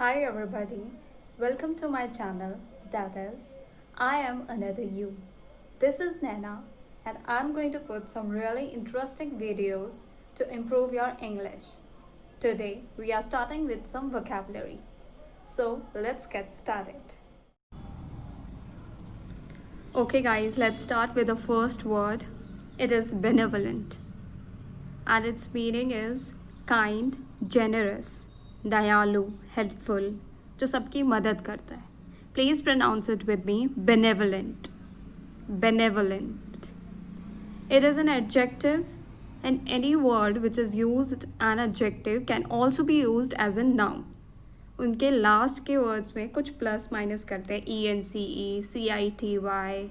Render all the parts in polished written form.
Hi everybody, welcome to my channel, that is, I am another you. This is Nana and I'm going to put some really interesting videos to improve your English. Today we are starting with some vocabulary. So let's get started. Okay guys, let's start with the first word. It is benevolent and its meaning is kind, generous, दयालु, helpful, जो सबकी मदद करता है. Please pronounce it with me. Benevolent. Benevolent. It is an adjective and any word which is used an adjective can also be used as a noun. उनके last के words में कुछ प्लस माइनस करते हैं, ENCE, CITY,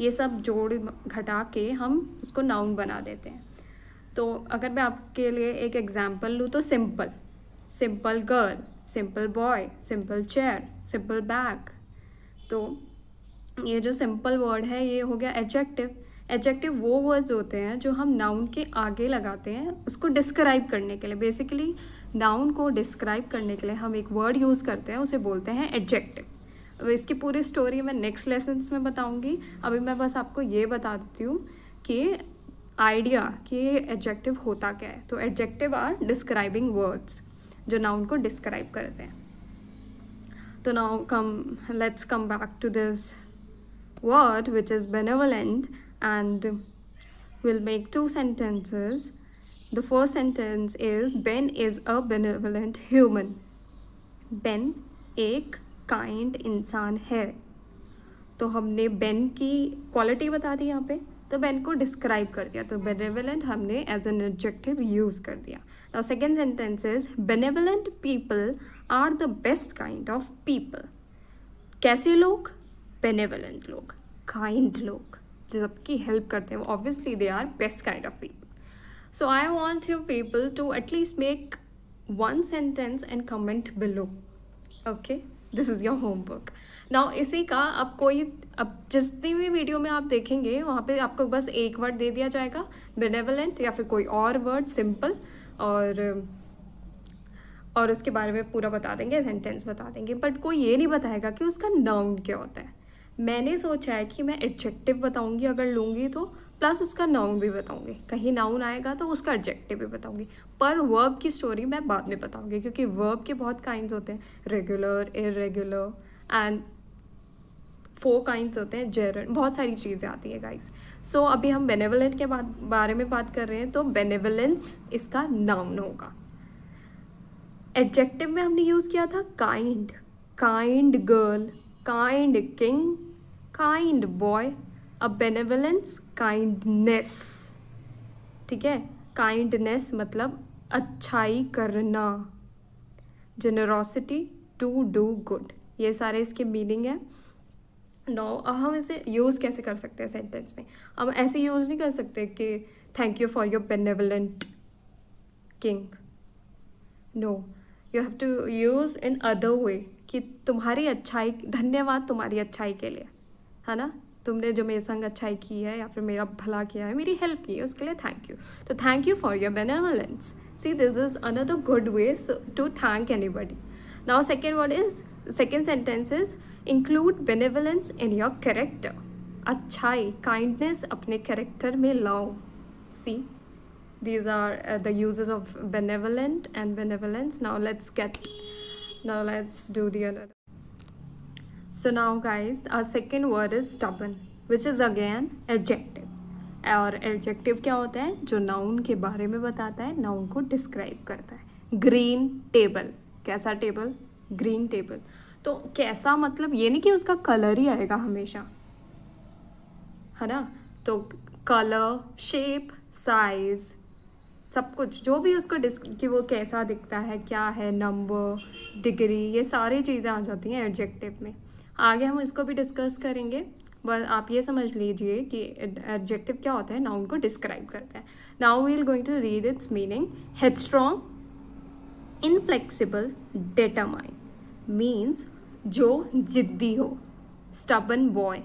ये सब जोड़ घटा के हम उसको नाउन बना देते हैं. तो अगर मैं आपके लिए एक एग्जाम्पल लूँ तो simple, simple girl, simple boy, simple chair, simple bag. तो ये जो सिंपल वर्ड है ये हो गया एडजेक्टिव. एडजेक्टिव वो वर्ड्स होते हैं जो हम नाउन के आगे लगाते हैं उसको डिस्क्राइब करने के लिए. बेसिकली नाउन को डिस्क्राइब करने के लिए हम एक वर्ड यूज़ करते हैं, उसे बोलते हैं एडजेक्टिव. अब इसकी पूरी स्टोरी मैं नेक्स्ट लेसन्स में बताऊंगी. अभी मैं बस आपको ये बता देती हूँ कि आइडिया कि एडजेक्टिव होता क्या है. तो एडजेक्टिव आर डिस्क्राइबिंग वर्ड्स जो नाउन को डिस्क्राइब करते हैं. तो now let's come back to this word which is benevolent and we'll make two sentences. The first sentence is Ben is a benevolent human. Ben एक kind इंसान है. तो हमने बेन की क्वालिटी बता दी यहाँ पे, तो बेन को डिस्क्राइब कर दिया. तो बेनेवलेंट हमने एज एन एडजेक्टिव यूज़ कर दिया. Now second sentence is benevolent people are the best kind of people. कैसे लोग? बेनेवलेंट लोग, काइंड लोग, जो सबकी हेल्प करते हैं. Obviously they are best kind of people. So I want you people to at least make one sentence and comment below. Okay, this is your homework. Now इसी का अब जितनी भी वीडियो में आप देखेंगे वहाँ पे आपको बस एक वर्ड दे दिया जाएगा, बेनेवलेंट, या फिर कोई और वर्ड सिंपल, और उसके बारे में पूरा बता देंगे, सेंटेंस बता देंगे. बट कोई ये नहीं बताएगा कि उसका नाउन क्या होता है. मैंने सोचा है कि मैं एडजेक्टिव बताऊंगी अगर लूँगी तो, प्लस उसका नाउन भी बताऊंगी. कहीं नाउन आएगा तो उसका एडजेक्टिव भी बताऊंगी. पर वर्ब की स्टोरी मैं बाद में बताऊंगी क्योंकि वर्ब के बहुत काइंड्स होते हैं, रेगुलर, इरेगुलर एंड 4 काइंड्स होते हैं, जेरंड, बहुत सारी चीज़ें आती है गाइस. सो अभी हम बेनेवलेंट के बारे में बात कर रहे हैं. तो बेनेवलेंस इसका नाउन होगा. एडजेक्टिव में हमने यूज़ किया था kind, kind girl, kind king, kind boy. अब बेनेवलेंस काइंडनेस. ठीक है, काइंडनेस मतलब अच्छाई करना, जेनरोसिटी, टू डू गुड, ये सारे इसके मीनिंग है. नो, हम इसे यूज़ कैसे कर सकते हैं सेंटेंस में? हम ऐसे यूज़ नहीं कर सकते कि thank you for your benevolent king. No, you have to use in other way कि तुम्हारी अच्छाई, धन्यवाद तुम्हारी अच्छाई के लिए, है ना. तुमने जो मेरे संग अच्छाई की है या फिर मेरा भला किया है, मेरी हेल्प की है, उसके लिए थैंक यू. तो thank you for your benevolence. See, this is another good way to thank anybody. Now second sentence is include benevolence in your character. अच्छाई, काइंडनेस अपने कैरेक्टर में लाओ. सी, these are the uses of benevolent and benevolence. Now let's do the other. So now guys, our second word is stubborn, which is again adjective. और adjective क्या होता है? जो noun के बारे में बताता है, noun को describe करता है. green table, कैसा टेबल? green table. तो कैसा मतलब ये नहीं कि उसका कलर ही आएगा हमेशा, है ना. तो कलर, शेप, साइज, सब कुछ जो भी उसको कि वो कैसा दिखता है, क्या है, नंबर, डिग्री, ये सारी चीज़ें आ जाती हैं एडजेक्टिव में. आगे हम इसको भी डिस्कस करेंगे. बस आप ये समझ लीजिए कि एडजेक्टिव क्या होता है, नाउन को डिस्क्राइब करता है. Now we are going to read its meaning. Headstrong, inflexible, determine, means जो जिद्दी हो. Stubborn boy,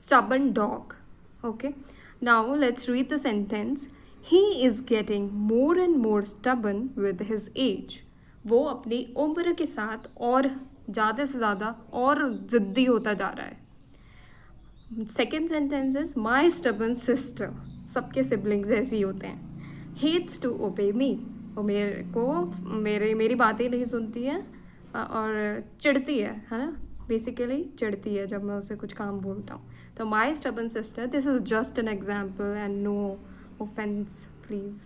stubborn dog. Okay, now let's read the sentence. He is getting more and more stubborn with his age. वो अपनी उम्र के साथ और ज़्यादा से ज़्यादा और ज़िद्दी होता जा रहा है. Second sentence is my stubborn sister. सबके सिबलिंग्स ऐसे ही होते हैं. हेट्स टू ओबे मी. वो मेरे को मेरी बातें नहीं सुनती है और चिढ़ती है ना. बेसिकली चिढ़ती है जब मैं उसे कुछ काम बोलता हूँ. तो my stubborn sister, this is just an example and no offense please.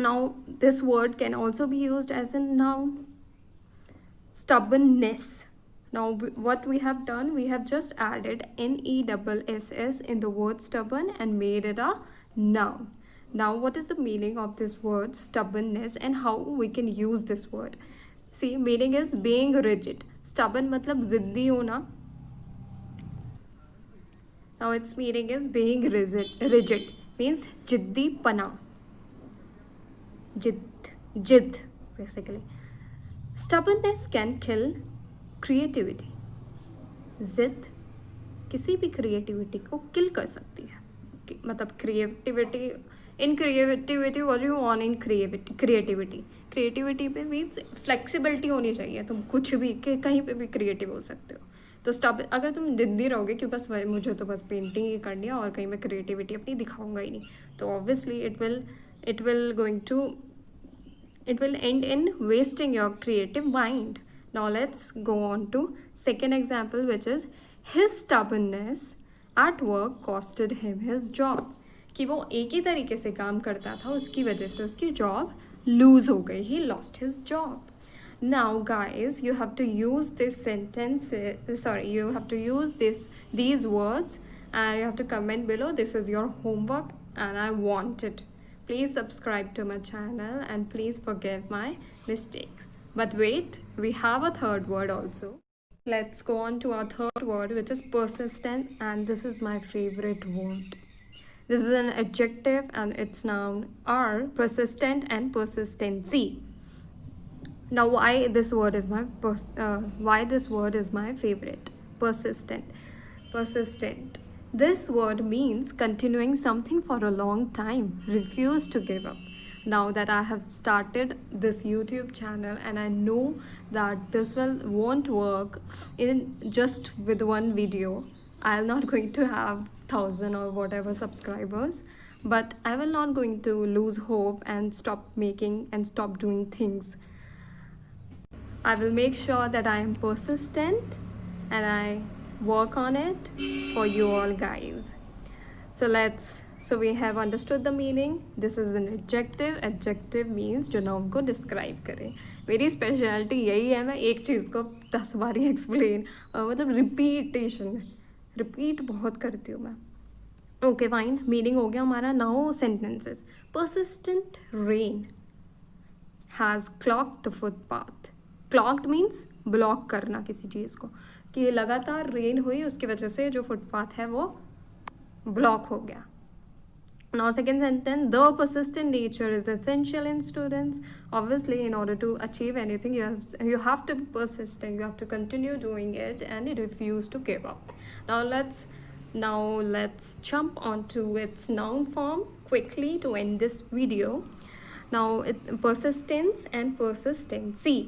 Now this word can also be used as a noun. Stubbornness. Now what we have done, we have just added NESS in the word stubborn and made it a noun. Now what is the meaning of this word stubbornness and how we can use this word? See, meaning is being rigid. Stubborn मतलब जिद्दी होना. Now its meaning is being rigid means जिद्दी पना. जिद basically. Stubbornness can kill creativity. जिद किसी भी creativity को kill कर सकती है. मतलब creativity, in creativity what do you want in creativity? Creativity पे means flexibility होनी चाहिए. तुम कुछ भी कहीं पे भी creative हो सकते हो. तो अगर तुम जिद्दी रहोगे कि बस मुझे तो बस पेंटिंग ही करनी है और कहीं मैं क्रिएटिविटी अपनी दिखाऊंगा ही नहीं, तो obviously it will end in wasting your creative mind. Now let's go on to second example which is his stubbornness at work costed him his job. कि वो एक ही तरीके से काम करता था, उसकी वजह से उसकी जॉब लूज हो गई. He lost his job. Now guys, you have to use this sentence, you have to use these words and you have to comment below. This is your homework and I want it. Please subscribe to my channel and please forgive my mistakes. But wait, we have a third word also. Let's go on to our third word, which is persistent, and this is my favorite word. This is an adjective and its noun are persistent and persistency. Now why this word is my favorite? Persistent. This word means continuing something for a long time, refuse to give up. Now that I have started this YouTube channel and I know that this won't work in just with one video. I'm not going to have 1,000 or whatever subscribers, but I will not going to lose hope and stop making and stop doing things. I will make sure that I am persistent and I work on it for you all guys. So we have understood the meaning. This is an adjective. Adjective means जो noun को describe करे. मेरी speciality यही है, मैं एक चीज़ को 10 बार explain मतलब रिपीट बहुत करती हूँ मैं. ओके फाइन, मीनिंग हो गया हमारा. Now sentences. Persistent rain has clogged the footpath. Clogged means block करना किसी चीज़ को, कि लगातार रेन हुई उसकी वजह से जो फुटपाथ है वो ब्लॉक हो गया. Now second sentence. The persistent nature is essential in students. Obviously in order to achieve anything you have to be persistent, you have to continue doing it and refuse to give up. Now let's jump onto its noun form quickly to end this video. Now persistence and persistency.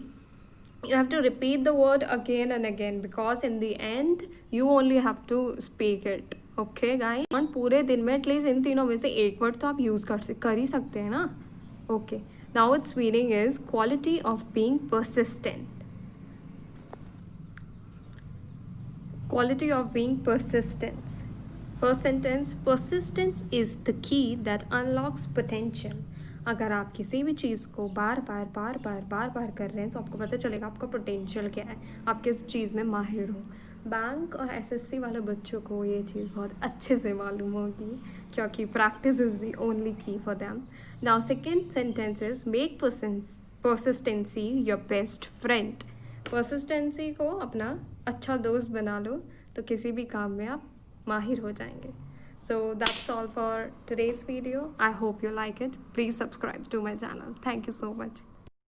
You have to repeat the word again and again because in the end you only have to speak it. Okay guys, पूरे दिन में at least in तीनों में से एक word तो आप use कर ही सकते हैं ना. Okay, now it's meaning is quality of being persistent. Quality of being persistence. First sentence. Persistence is the key that unlocks potential. अगर आप किसी भी चीज़ को बार बार कर रहे हैं तो आपको पता चलेगा आपका पोटेंशियल क्या है, आप किस चीज़ में माहिर हो. बैंक और एसएससी वाले बच्चों को ये चीज़ बहुत अच्छे से मालूम होगी क्योंकि प्रैक्टिस इज़ द ओनली की for them. Now second sentence is make persistency your best friend. Persistency को अपना अच्छा दोस्त बना लो तो किसी भी काम में आप माहिर हो जाएंगे. So that's all for today's video. I hope you like it. Please subscribe to my channel. Thank you so much.